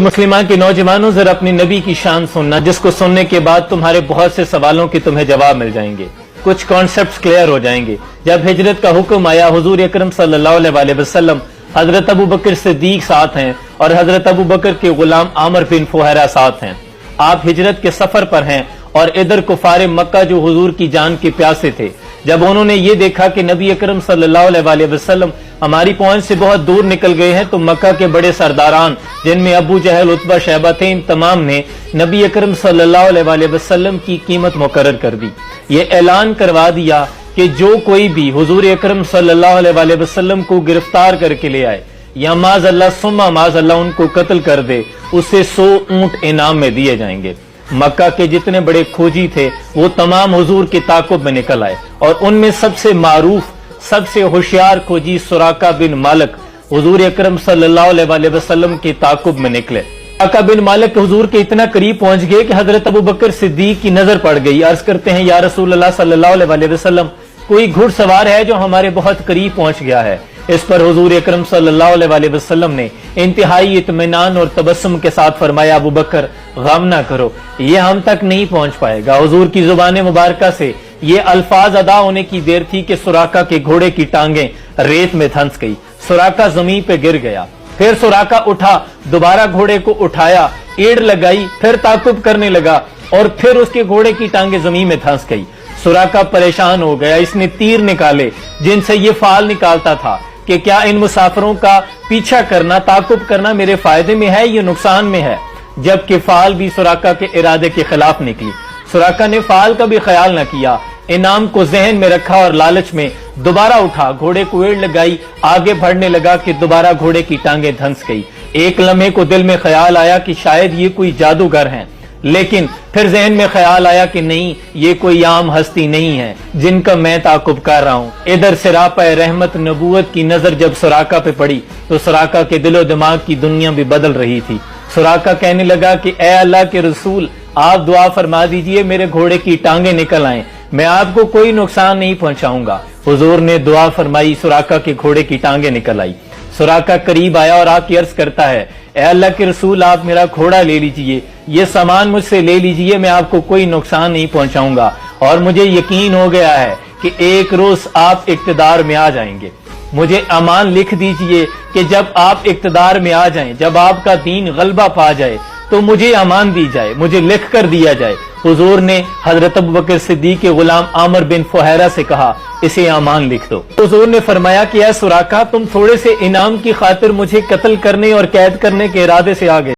मुसलमान के नौजवानों जरा अपनी नबी की शान सुनना, जिसको सुनने के बाद तुम्हारे बहुत से सवालों के तुम्हें जवाब मिल जाएंगे, कुछ कॉन्सेप्ट्स क्लियर हो जाएंगे। जब हिजरत का हुक्म आया, हुजूर अकरम सल्लल्लाहु अलैहि वसल्लम, हजरत अबू बकर सिद्दीक साथ हैं और हजरत अबू बकर के गुलाम आमर बिन फुहैरा साथ हैं। आप हिजरत के सफर पर हैं और इधर कुफारे मक्का जो हुजूर की जान के प्यासे थे, जब उन्होंने ये देखा कि नबी अकरम सल्लल्लाहु अलैहि वसल्लम हमारी पहुंच से बहुत दूर निकल गए हैं, तो मक्का के बड़े सरदारान, जिनमें अबू जहल, उतबा, शैबा थे, इन तमाम ने नबी अकरम सल्लल्लाहु अलैहि वसल्लम की कीमत मुकर्रर कर दी। ये ऐलान करवा दिया कि जो कोई भी हुजूर अकरम सल्लल्लाहु अलैहि वसल्लम को गिरफ्तार करके ले आए या माज़अल्लाह सुम्मा माज़अल्लाह उनको कत्ल कर दे, उसे 100 ऊंट इनाम में दिए जाएंगे। मक्का के जितने बड़े खोजी थे वो तमाम हुजूर के ताकुब में निकल आए और उनमें सबसे मारूफ, सबसे होशियार खोजी सुराका बिन मालिक हुजूर अकरम सल्लल्लाहु अलैहि वसल्लम के ताकुब में निकले। सुराका बिन मालिक हुजूर के इतना करीब पहुंच गए कि हजरत अबू बकर सिद्दीक की नजर पड़ गई। अर्ज करते हैं, या रसूल अल्लाह सल्लल्लाहु अलैहि वसल्लम, कोई घुड़सवार है जो हमारे बहुत करीब पहुंच गया है। इस पर हुजूर अकरम सल्लल्लाहु अलैहि वसल्लम ने इंतहाई इत्मीनान और तबस्सुम के साथ फरमाया, अबू बकर गम ना करो, ये हम तक नहीं पहुंच पाएगा। हुजूर की जुबान मुबारका से ये अल्फाज अदा होने की देर थी कि सुराका के घोड़े की टांगें रेत में धंस गई, सुराका जमीन पे गिर गया। फिर सुराका उठा, दोबारा घोड़े को उठाया, एड़ लगाई, फिर ताकुब करने लगा और फिर उसके घोड़े की टांगें जमीन में धंस गई। सुराका परेशान हो गया, इसने तीर निकाले जिनसे ये फाल निकालता था कि क्या इन मुसाफिरों का पीछा करना, ताकुब करना मेरे फायदे में है या नुकसान में है, जबकि फाल भी सुराका के इरादे के खिलाफ निकली। सुराका ने फाल का भी ख्याल न किया, इनाम को जहन में रखा और लालच में दोबारा उठा, घोड़े को एड़ लगाई, आगे बढ़ने लगा कि दोबारा घोड़े की टांगें धंस गई। एक लम्हे को दिल में ख्याल आया कि शायद ये कोई जादूगर हैं, लेकिन फिर जहन में ख्याल आया कि नहीं, ये कोई आम हस्ती नहीं है जिनका मैं ताकुब कर रहा हूँ। इधर सिरापा रहमत नबूवत की नजर जब सुराका पे पड़ी तो सुराका के दिलो दिमाग की दुनिया भी बदल रही थी। सुराका कहने लगा कि ए अल्लाह के रसूल, आप दुआ फरमा दीजिए मेरे घोड़े की टांगे निकल आए, मैं आपको कोई नुकसान नहीं पहुंचाऊंगा। हुजूर ने दुआ फरमाई, सुराका के घोड़े की टांगे निकल आई। सुराका करीब आया और आके अर्ज करता है, ए अल्लाह के रसूल, आप मेरा घोड़ा ले लीजिए, ये सामान मुझसे ले लीजिए, मैं आपको कोई नुकसान नहीं पहुंचाऊंगा और मुझे यकीन हो गया है कि एक रोज आप इक्तदार में आ जाएंगे। मुझे अमान लिख दीजिए कि जब आप इक्तदार में आ जाएं, जब आपका दीन गलबा पा जाए तो मुझे अमान दी जाए, मुझे लिख कर दिया जाए। हुजूर ने हजरत अबू बकर सिद्दीक के गुलाम आमर बिन फुहैरा से कहा, इसे अमान लिख दो। हुजूर ने फरमाया कि ऐ सुराका, तुम थोड़े से इनाम की खातिर मुझे कत्ल करने और कैद करने के इरादे से आ गए।